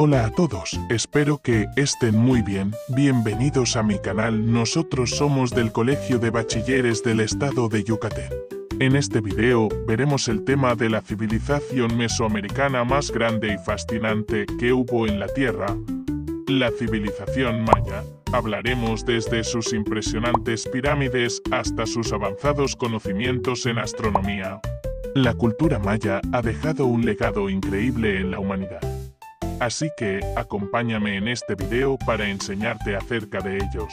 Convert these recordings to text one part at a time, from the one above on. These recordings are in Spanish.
Hola a todos, espero que estén muy bien. Bienvenidos a mi canal. Nosotros somos del Colegio de Bachilleres del Estado de Yucatán. En este video veremos el tema de la civilización mesoamericana más grande y fascinante que hubo en la Tierra, la civilización maya. Hablaremos desde sus impresionantes pirámides hasta sus avanzados conocimientos en astronomía. La cultura maya ha dejado un legado increíble en la humanidad. Así que, acompáñame en este video para enseñarte acerca de ellos.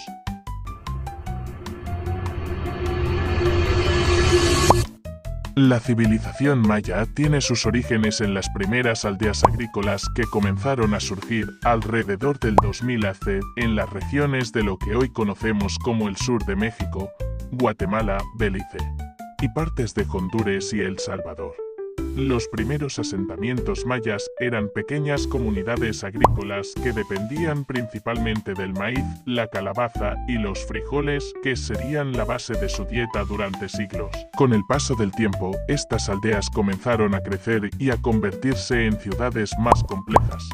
La civilización maya tiene sus orígenes en las primeras aldeas agrícolas que comenzaron a surgir alrededor del 2000 AC en las regiones de lo que hoy conocemos como el sur de México, Guatemala, Belice, y partes de Honduras y El Salvador. Los primeros asentamientos mayas eran pequeñas comunidades agrícolas que dependían principalmente del maíz, la calabaza y los frijoles, que serían la base de su dieta durante siglos. Con el paso del tiempo, estas aldeas comenzaron a crecer y a convertirse en ciudades más complejas.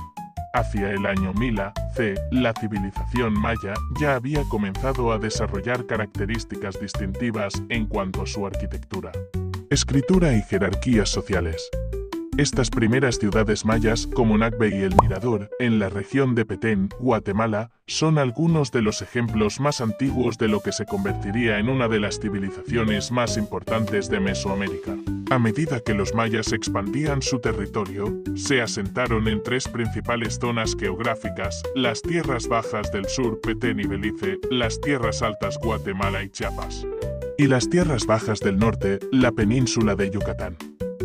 Hacia el año 1000 AC, la civilización maya ya había comenzado a desarrollar características distintivas en cuanto a su arquitectura, escritura y jerarquías sociales. Estas primeras ciudades mayas, como Nagbe y El Mirador, en la región de Petén, Guatemala, son algunos de los ejemplos más antiguos de lo que se convertiría en una de las civilizaciones más importantes de Mesoamérica. A medida que los mayas expandían su territorio, se asentaron en tres principales zonas geográficas: las tierras bajas del sur, Petén y Belice, las tierras altas, Guatemala y Chiapas, y las tierras bajas del norte, la península de Yucatán.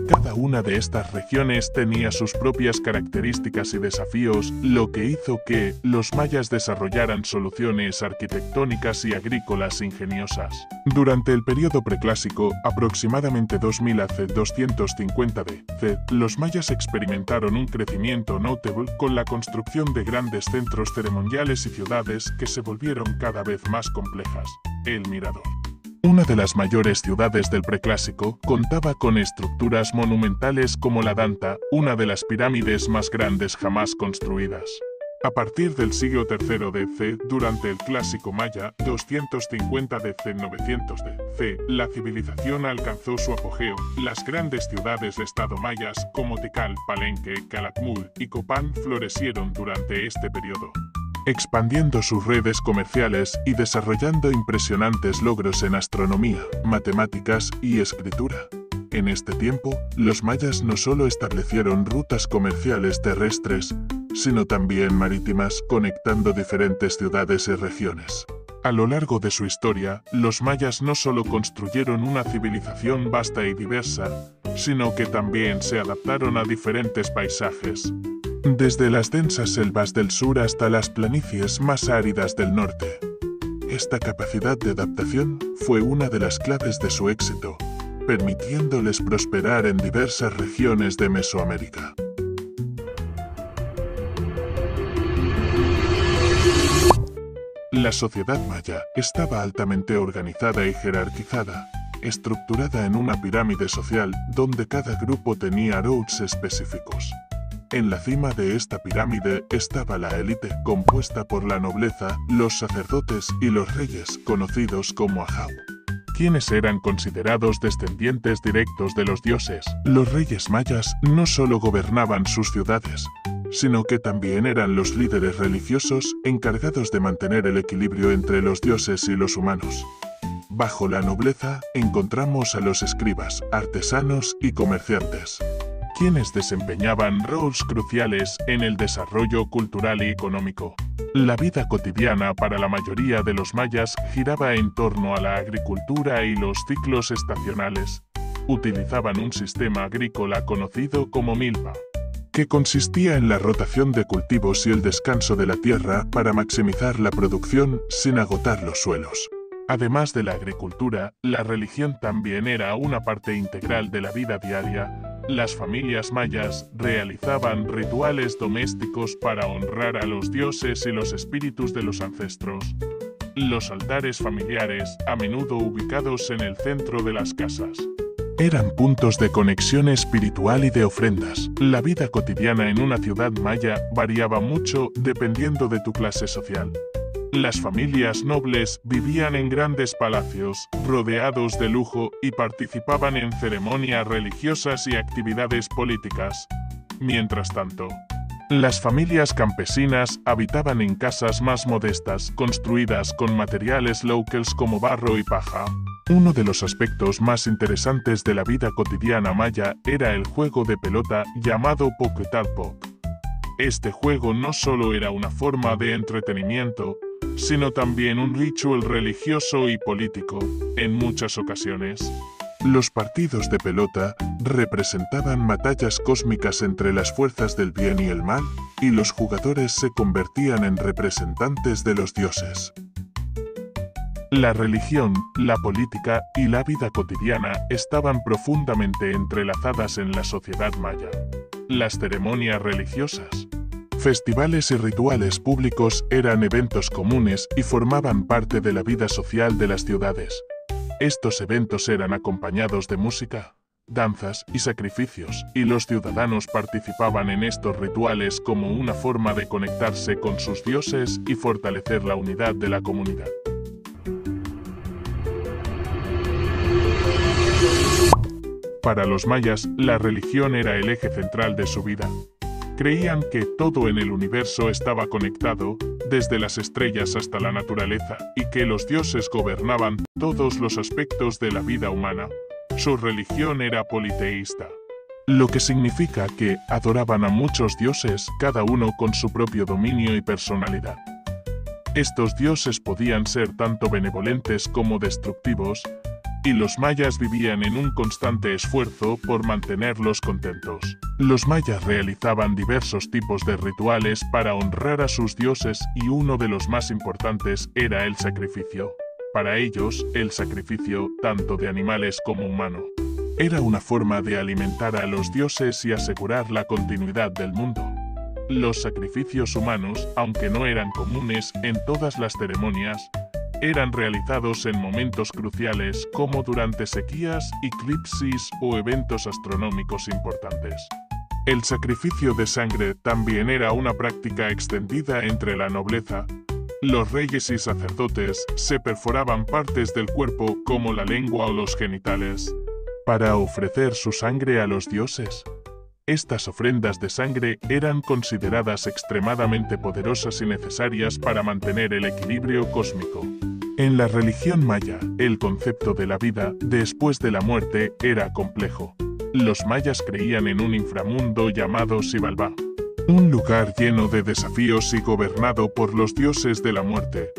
Cada una de estas regiones tenía sus propias características y desafíos, lo que hizo que los mayas desarrollaran soluciones arquitectónicas y agrícolas ingeniosas. Durante el periodo preclásico, aproximadamente 2000 AC 250 DC, los mayas experimentaron un crecimiento notable con la construcción de grandes centros ceremoniales y ciudades que se volvieron cada vez más complejas. El Mirador, una de las mayores ciudades del Preclásico, contaba con estructuras monumentales como la Danta, una de las pirámides más grandes jamás construidas. A partir del siglo III DC, durante el Clásico Maya, 250 DC 900 DC, la civilización alcanzó su apogeo. Las grandes ciudades de estado mayas, como Tikal, Palenque, Calakmul y Copán, florecieron durante este periodo, expandiendo sus redes comerciales y desarrollando impresionantes logros en astronomía, matemáticas y escritura. En este tiempo, los mayas no solo establecieron rutas comerciales terrestres, sino también marítimas, conectando diferentes ciudades y regiones. A lo largo de su historia, los mayas no solo construyeron una civilización vasta y diversa, sino que también se adaptaron a diferentes paisajes, desde las densas selvas del sur hasta las planicies más áridas del norte. Esta capacidad de adaptación fue una de las claves de su éxito, permitiéndoles prosperar en diversas regiones de Mesoamérica. La sociedad maya estaba altamente organizada y jerarquizada, estructurada en una pirámide social donde cada grupo tenía roles específicos. En la cima de esta pirámide estaba la élite, compuesta por la nobleza, los sacerdotes y los reyes, conocidos como Ahau, quienes eran considerados descendientes directos de los dioses. Los reyes mayas no solo gobernaban sus ciudades, sino que también eran los líderes religiosos encargados de mantener el equilibrio entre los dioses y los humanos. Bajo la nobleza encontramos a los escribas, artesanos y comerciantes, quienes desempeñaban roles cruciales en el desarrollo cultural y económico. La vida cotidiana para la mayoría de los mayas giraba en torno a la agricultura y los ciclos estacionales. Utilizaban un sistema agrícola conocido como milpa, que consistía en la rotación de cultivos y el descanso de la tierra para maximizar la producción sin agotar los suelos. Además de la agricultura, la religión también era una parte integral de la vida diaria. Las familias mayas realizaban rituales domésticos para honrar a los dioses y los espíritus de los ancestros. Los altares familiares, a menudo ubicados en el centro de las casas, Eran puntos de conexión espiritual y de ofrendas. La vida cotidiana en una ciudad maya variaba mucho dependiendo de tu clase social. Las familias nobles vivían en grandes palacios, rodeados de lujo, y participaban en ceremonias religiosas y actividades políticas. Mientras tanto, las familias campesinas habitaban en casas más modestas, construidas con materiales locales como barro y paja. Uno de los aspectos más interesantes de la vida cotidiana maya era el juego de pelota llamado Poquetalpoc. Este juego no solo era una forma de entretenimiento, sino también un ritual religioso y político, en muchas ocasiones. Los partidos de pelota representaban batallas cósmicas entre las fuerzas del bien y el mal, y los jugadores se convertían en representantes de los dioses. La religión, la política y la vida cotidiana estaban profundamente entrelazadas en la sociedad maya. Las ceremonias religiosas, festivales y rituales públicos eran eventos comunes y formaban parte de la vida social de las ciudades. Estos eventos eran acompañados de música, danzas y sacrificios, y los ciudadanos participaban en estos rituales como una forma de conectarse con sus dioses y fortalecer la unidad de la comunidad. Para los mayas, la religión era el eje central de su vida. Creían que todo en el universo estaba conectado, desde las estrellas hasta la naturaleza, y que los dioses gobernaban todos los aspectos de la vida humana. Su religión era politeísta, lo que significa que adoraban a muchos dioses, cada uno con su propio dominio y personalidad. Estos dioses podían ser tanto benevolentes como destructivos, y los mayas vivían en un constante esfuerzo por mantenerlos contentos. Los mayas realizaban diversos tipos de rituales para honrar a sus dioses y uno de los más importantes era el sacrificio. Para ellos, el sacrificio, tanto de animales como humano, era una forma de alimentar a los dioses y asegurar la continuidad del mundo. Los sacrificios humanos, aunque no eran comunes en todas las ceremonias, eran realizados en momentos cruciales como durante sequías, eclipsis o eventos astronómicos importantes. El sacrificio de sangre también era una práctica extendida entre la nobleza. Los reyes y sacerdotes se perforaban partes del cuerpo como la lengua o los genitales para ofrecer su sangre a los dioses. Estas ofrendas de sangre eran consideradas extremadamente poderosas y necesarias para mantener el equilibrio cósmico. En la religión maya, el concepto de la vida después de la muerte era complejo. Los mayas creían en un inframundo llamado Xibalbá, un lugar lleno de desafíos y gobernado por los dioses de la muerte.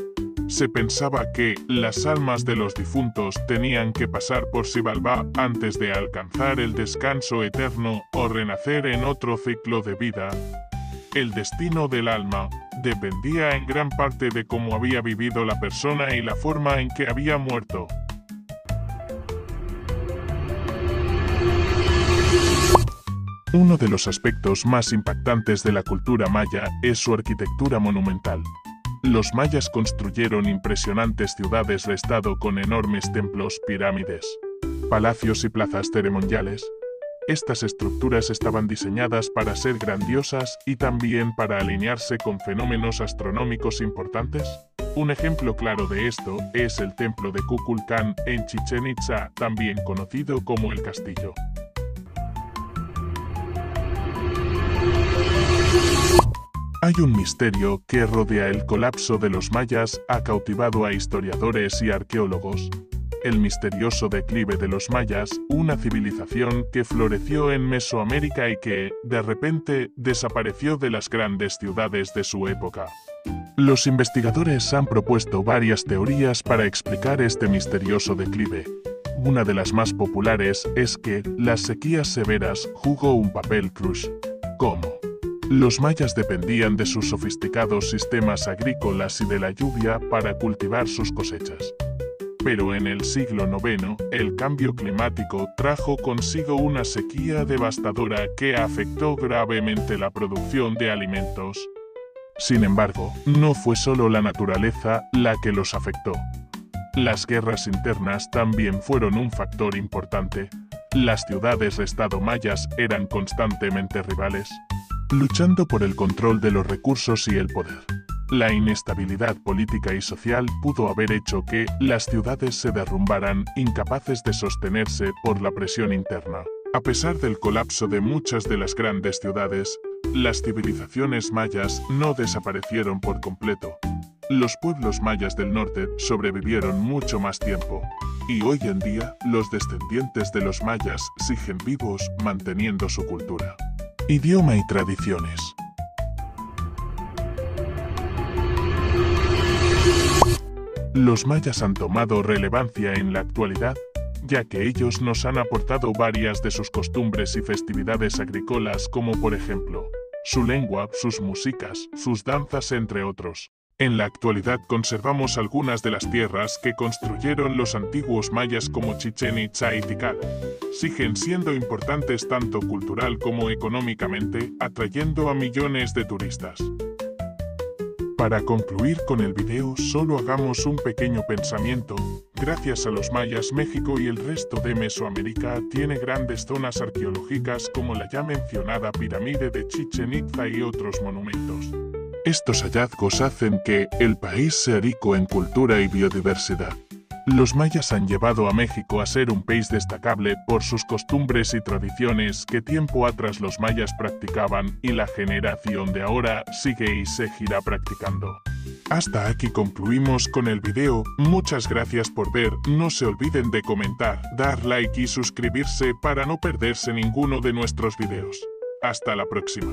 Se pensaba que las almas de los difuntos tenían que pasar por Xibalbá antes de alcanzar el descanso eterno o renacer en otro ciclo de vida. El destino del alma dependía en gran parte de cómo había vivido la persona y la forma en que había muerto. Uno de los aspectos más impactantes de la cultura maya es su arquitectura monumental. Los mayas construyeron impresionantes ciudades de estado con enormes templos, pirámides, palacios y plazas ceremoniales. Estas estructuras estaban diseñadas para ser grandiosas y también para alinearse con fenómenos astronómicos importantes. Un ejemplo claro de esto es el templo de Kukulcán en Chichén Itzá, también conocido como el Castillo. Hay un misterio que rodea el colapso de los mayas, ha cautivado a historiadores y arqueólogos. El misterioso declive de los mayas, una civilización que floreció en Mesoamérica y que, de repente, desapareció de las grandes ciudades de su época. Los investigadores han propuesto varias teorías para explicar este misterioso declive. Una de las más populares es que las sequías severas jugó un papel crucial. ¿Cómo? Los mayas dependían de sus sofisticados sistemas agrícolas y de la lluvia para cultivar sus cosechas. Pero en el siglo IX, el cambio climático trajo consigo una sequía devastadora que afectó gravemente la producción de alimentos. Sin embargo, no fue solo la naturaleza la que los afectó. Las guerras internas también fueron un factor importante. Las ciudades-estado mayas eran constantemente rivales, luchando por el control de los recursos y el poder. La inestabilidad política y social pudo haber hecho que las ciudades se derrumbaran, incapaces de sostenerse por la presión interna. A pesar del colapso de muchas de las grandes ciudades, las civilizaciones mayas no desaparecieron por completo. Los pueblos mayas del norte sobrevivieron mucho más tiempo, y hoy en día los descendientes de los mayas siguen vivos manteniendo su cultura, idioma y tradiciones. Los mayas han tomado relevancia en la actualidad, ya que ellos nos han aportado varias de sus costumbres y festividades agrícolas, como por ejemplo, su lengua, sus músicas, sus danzas, entre otros. En la actualidad conservamos algunas de las tierras que construyeron los antiguos mayas como Chichén Itzá y Tikal. Siguen siendo importantes tanto cultural como económicamente, atrayendo a millones de turistas. Para concluir con el video, solo hagamos un pequeño pensamiento. Gracias a los mayas, México y el resto de Mesoamérica tiene grandes zonas arqueológicas como la ya mencionada pirámide de Chichén Itzá y otros monumentos. Estos hallazgos hacen que el país sea rico en cultura y biodiversidad. Los mayas han llevado a México a ser un país destacable por sus costumbres y tradiciones que tiempo atrás los mayas practicaban y la generación de ahora sigue y seguirá practicando. Hasta aquí concluimos con el video. Muchas gracias por ver. No se olviden de comentar, dar like y suscribirse para no perderse ninguno de nuestros videos. Hasta la próxima.